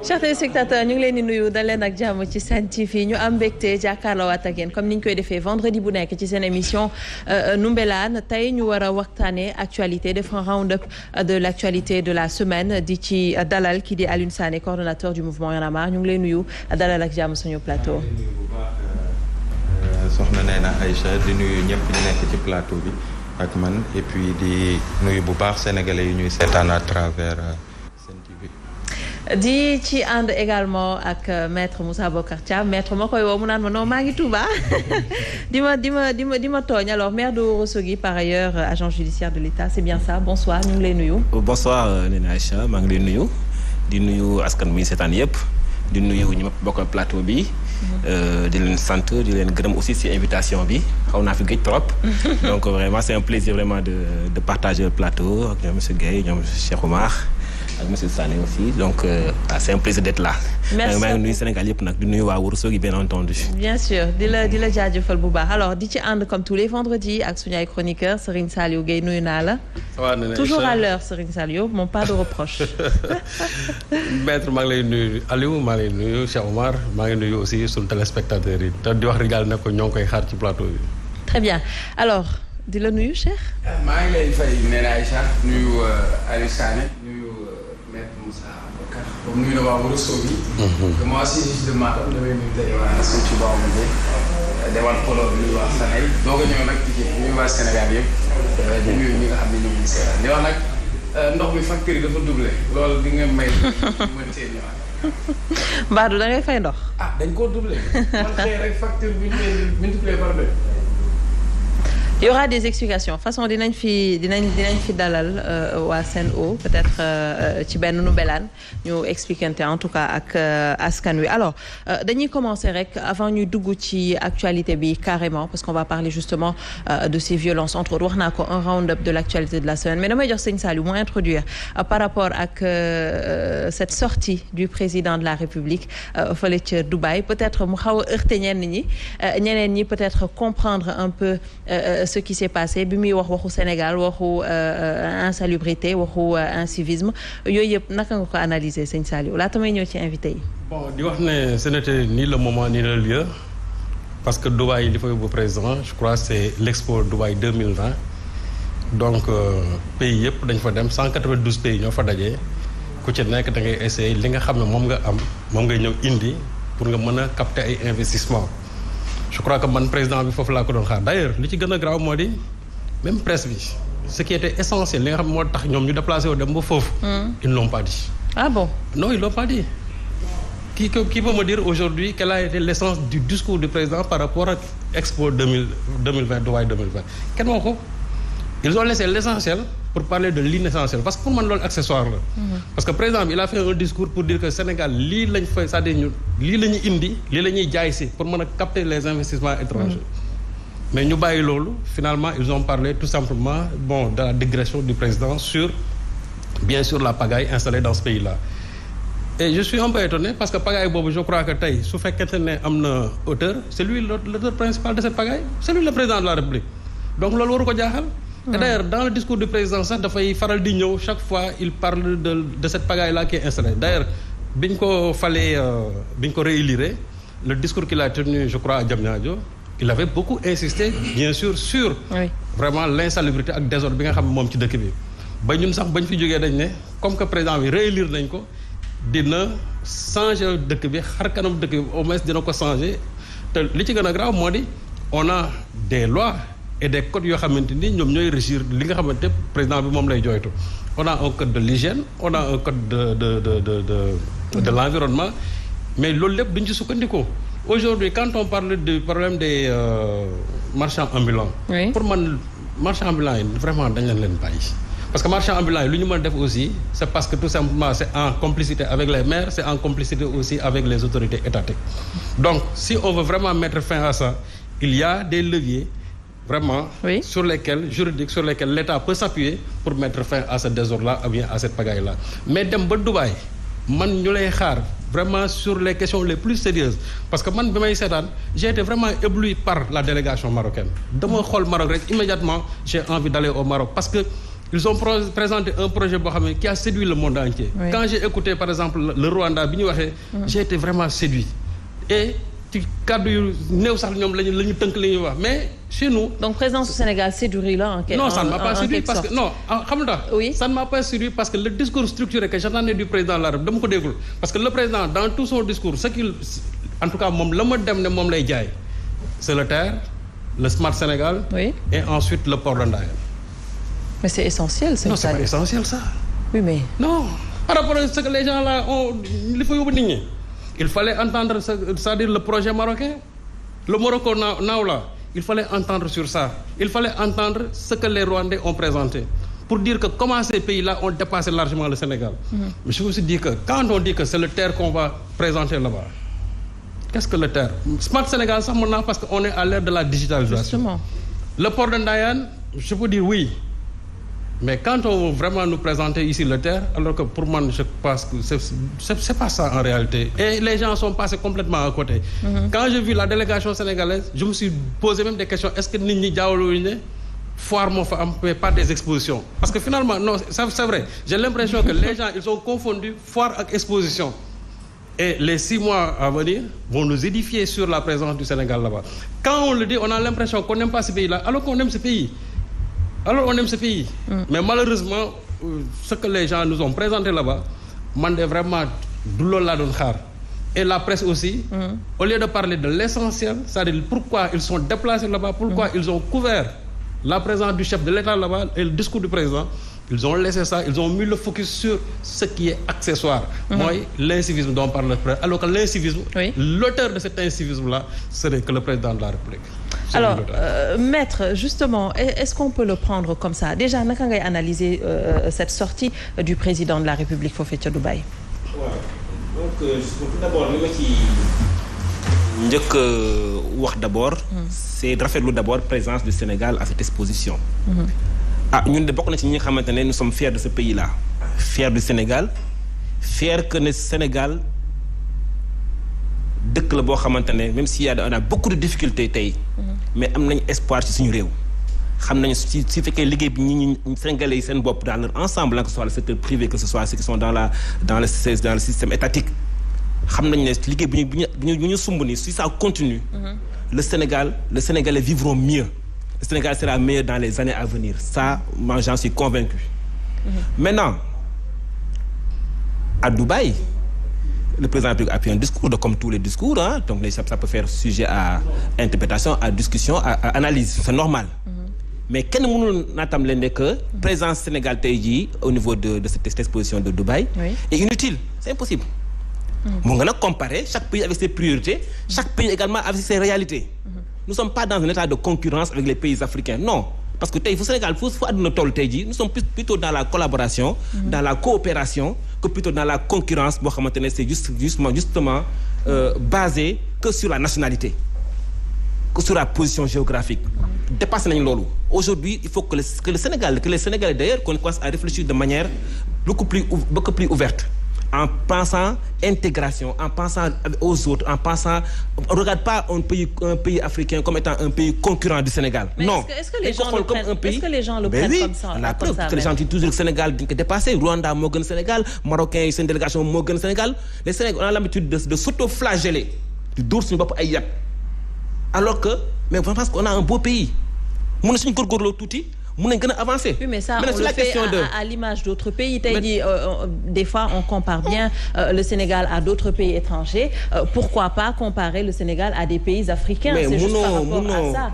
chers téléspectateurs ñu ngi leen di nuyu dal leen ak jàmm ci Sen TV ñu am mbégte jàkkaarloowaat ak yéen comme ni ñu koy defee vendredi bu nekk ci seen émission Ndoumbelane tey ñu war a waxtaanee actualité def un round-up de l'actualité de la semaine di ci dalal kii di Alioune Sané coordonnateur du mouvement Y'en a marre ñu ngi lay nuyu dalal ak jàmm suñu plateau. soxna Néna Aïcha di nuyu ñëpp ñu nekk ci plateau bi ak man et puis di nuyu bu baax sénégalais yi ñuy seetaan à travers Sen TV. di ci ànd également ak maître Moussa Bocar Thiam maître ma koy woo mu naan ma non maa ngi Touba di ma tooñ alors maire de Ourossogui par ailleurs agent judiciaire de l'État c'est bien ça bonsoir ñu ngi lay nuyu. bonsoir Néna Aïcha maa ngi lay nuyu di nuyu askan mi seetaan yëpp di nuyu ñu ma bokkal plateau bi. di leen sant di leen gërëm aussi ci invitation bi xaw naa fi gëj trop donc vraiment c'est un plaisir vraiment de partager le plateau ak ñoom monsieur Guèye ñoom Cheikh Oumar ak monsieur Sané aussi donc c'est un plaisir d'être là. merci maa ngi nuyu Sénégal yëpp nag di nuyu waa Ourossogui bien entendu. bien sûr di la jaajëfal bu baax alors di ci ànd comme tous les vendredis ak suñu ay chroniqueurs Serigne Saliou Guèye nuyu naa la. toujours à l'heure Serigne Saliou moom pas de reproche. maître maa ngi lay nuyu Aliou maa ngi lay nuyu Cheikh Oumar maa ngi nuyu aussi suñu téléspectateurs yi te di wax rek ne ko ñoo ngi koy xaar ci plateau bi. très bien alors di la nuyu Cheikh. maa ngi lay fay Néna Aïcha nuyu Aliou Sané nuyu maître Moussa Bocar comme nuyu na waa Ourossogui. moi aussi je suis de Matam damay nuyu tey waa Sinthiou Ba Oumou demal Polo bi nuyu waa Sanay doog a ñëw nag ci nuyu waa Sénégal yëpp di nuyu ñi nga xam ne ñu ngi seetaan di wax nag ndox mi facture yi dafa doublé loolu di nga may mën see ñëwaat. Mbadou da ngay fay ndox. ah dañ koo doublé man xëy rek facture bi ñu leen multiplié par 2. Il y aura des explications façon dinañ fi dalal waa Sen'Eau peut-être ci benn Ndoumbelane ñu expliquante en tout cas ak askan wi alors dañuy commencer rek avant ñuy dugg ci actualité bi carrément parce qu'on va parler justement de ces violences entre autres wax naa ko un round-up de l'actualité de la semaine mais damay jox Serigne Saliou mu introduire par rapport ak cette sortie du président de la République fële ca Dubaï peut-être mu xaw a heurter ñeneen ñi peut-être comprendre un peu ce qui s'est passé bi muy waxu Sénégal waxu insalubrité waxu incivisme yooyu yëpp naka nga ko analyser sëñ Saliou laata may ñëw ci invité yi. bon di wax ne ce n'était ni le moment ni le lieu parce que Dubaï li fa yóbbu président je crois c'est l'Expo Dubaï 2020 donc pays yëpp dañ fa dem 192 pays ñoo fa dajee ku ci nekk da ngay essayer li nga xam ne moom nga am moom ngay ñëw indi pour nga mën a capter ay investissement je crois que man président bi foofu laa ko doon xaar d'ailleurs li ci gën a grave moo di même presse bi ce qui était essentiel li nga xam moo tax ñoom ñu déplacé wu dem ba foofu. ils ne l'ont pas dit. ah bon non ils l'ont pas dit. qui peut me dire aujourd'hui quelle a été l'essence du discours du président par rapport ak Expo 2020 Dubaï 2020 kenn wax ko ils ont laissé l'essentiel pour parler de l'inessentiel parce que pour man loolu accessoire la. parce que président bi il a fait un discours pour dire que Sénégal lii lañ fay c'est-à-dire ñu lii la ñuy indi lii la ñuy jaay si pour mën a capter les investissements étrangers. mais ñu bàyyi loolu finalement ils ont parlé tout simplement bon de la digression du président sur bien sûr la pagaille installée dans ce pays-là. et je suis un peu étonné parce que pagaille boobu je crois que tey su fekkente ne am na auteur c'est lui l'auteur principal de cette pagaille c'est lui le président de la République donc loolu waru ko jaaxal. et d'ailleurs dans le discours du président sax dafay faral di ñëw chaque fois il parle de cette pagaille-là qui est installée d'ailleurs biñ ko falee biñ ko réélire le discours qu'il a tenu je crois à Diamniadio il avait beaucoup insisté bien sûr sur vraiment l'insalubrité ak désordre bi nga xam ne moom ci dëkk bi ba ñun sax bañ fi jógee dañ ne comme que président bi réélire nañ ko dina changer dëkk bi xar kanam dëkk bi au moins dina ko changer te li ci gën a grave moo di on a des lois et des codes yoo xamante ni ñoom ñooy régir li nga xamante président bi moom lay jooytu on a un code de l'hygiène on a un code de l'environnement mais loolu lépp duñ ci sukkandikoo aujourd'hui quand on parle du problème des marchands ambulants pour man marchands ambulants yi vraiment dañ leen bàyyi parce que marchands ambulants yi lu ñu mën a def aussi c'est parce que tout simplement c'est en complicité avec les maires c'est en complicité aussi avec les autorités étatiques donc si on veut vraiment mettre fin à ça il y a des leviers vraiment sur lesquels juridiques sur lesquels l'État peut s'appuyer pour mettre fin à ce désordre-là ou bien à cette pagaille-là mais dem ba Dubaï man ñu lay xaar vraiment sur les questions les plus sérieuses parce que man bi may seetaan j'ai été vraiment ébloui par la délégation marocaine dama xool Maroc rek immédiatement j'ai envie d'aller au Maroc parce que ils ont présenté un projet qui a séduit le monde entier. Oui. Quand j'ai écouté par exemple le Rwanda j'ai été vraiment séduit et ci kàddu yu néew sax ñoom la ñu tënk li ñuy wax mais chez nous. donc présence au Sénégal séduit là en quelque sorte. Non, ça ne m'a pas séduit parce que non xam nga oui. Ça ne m'a pas séduit parce que le discours structuré que j'entendais du président de la République dama ko déggul parce que le président dans tout son discours ce qu'il en tout cas moom la ma dem ne moom lay jaay c'est le TER, le Smart Sénégal. Oui. Et ensuite le port de Ndayane. Mais c'est essentiel ça. Non, c'est pas essentiel ça. Oui, mais non par rapport à ce que les gens là ont li fa yóbbu nit ñi. Il fallait entendre, c'est-à-dire le projet marocain, le Morocco now là, il fallait entendre sur ça. Il fallait entendre ce que les Rwandais ont présenté. Pour dire que comment ces pays-là ont dépassé largement le Sénégal. Mais je me suis dit que quand on dit que c'est le TER qu'on va présenter là-bas, qu'est-ce que le TER? Smart Sénégal, ça maintenant parce qu'on est à l'ère de la digitalisation. Justement. Le port de Ndayane, je peux dire oui. Mais quand on veut vraiment nous présenter ici le TER, alors que pour moi, je pense que c'est pas ça en réalité. Et les gens sont passés complètement à côté. Quand j'ai vu la délégation sénégalaise, je me suis posé même des questions. Est-ce que Nini Diaolouine, foire mon femme, mais pas des expositions? Parce que finalement, non, c'est vrai. J'ai l'impression que les gens, ils ont confondu foire avec exposition. Et les 6 mois à venir vont nous édifier sur la présence du Sénégal là-bas. Quand on le dit, on a l'impression qu'on n'aime pas ce pays-là, alors qu'on aime ce pays. Alors on aime ce pays. Mais malheureusement, ce que les gens nous ont présenté là-bas, mandé vraiment douleur la doon xaar. Et la presse aussi, au lieu de parler de l'essentiel, c'est-à-dire pourquoi ils sont déplacés là-bas, pourquoi ils ont couvert la présence du chef de l'État là-bas et le discours du président, ils ont laissé ça, ils ont mis le focus sur ce qui est accessoire. Moi, l'incivisme dont on parle le président. Alors que l'incivisme, l'auteur de cet incivisme-là, serait que le président de la République. Alors, maître, justement, est-ce qu'on peut le prendre comme ça? Déjà, naka ngay analyser cette sortie du président de la République foofee ca Dubaï? Donc, tout d'abord, li ma ci njëkk wax d'abord, c'est rafetlu d'abord présence du Sénégal à cette exposition. Ñun de bokk na ci ñi nga xamante ne nous sommes fiers de ce pays-là, fiers du Sénégal, fiers que le Sénégal dëkk la boo xamante ne même s'il y a beaucoup de difficultés tey, mais am nañ espoir ci suñu réew. Xam nañu si fekkee liggéey bi ñi Sénégalais yi seen bopp dans leur ensemble, que ce soit le secteur privé, que ce soit ceux qui sont dans le système étatique, xam nañ ne liggéey bu ñu sumb ni si ça continue, le Sénégalais vivront mieux. Le Sénégal sera meilleur dans les années à venir. Ça, moi, j'en suis convaincu. Maintenant, à Dubaï, le président a fait un discours, comme tous les discours, hein, donc ça peut faire sujet à interprétation, à discussion, à analyse. C'est normal. Mais quel monde n'attend que présence Sénégal TJ au niveau de cette exposition de Dubaï est inutile. C'est impossible. On va comparer chaque pays avec ses priorités, chaque pays également avec ses réalités. Nous ne sommes pas dans un état de concurrence avec les pays africains. Non. Parce que au Sénégal, nous sommes plutôt dans la collaboration, dans la coopération, que plutôt dans la concurrence. C'est justement basé que sur la nationalité, que sur la position géographique. Dépassez l'olo. Aujourd'hui, il faut que les Sénégalais d'ailleurs commencent à réfléchir de manière beaucoup plus ouverte. En pensant intégration, en pensant aux autres, en pensant... On ne regarde pas un pays africain comme étant un pays concurrent du Sénégal. Mais non. Est-ce que les gens le prennent oui, comme ça? La preuve, que les gens disent toujours que le Sénégal est dépassé. Rwanda, Morgan, Sénégal. Marocains, c'est une délégation Morgan, Sénégal. Les Sénégalais, on a l'habitude de s'auto-flageller, de d'ours, alors que, mais je pense qu'on a un beau pays. Nous avons avancer. Oui, mais ça, on le fait à l'image d'autres pays. Des fois, on compare bien le Sénégal à d'autres pays étrangers. Pourquoi pas comparer le Sénégal à des pays africains? C'est juste par rapport à ça.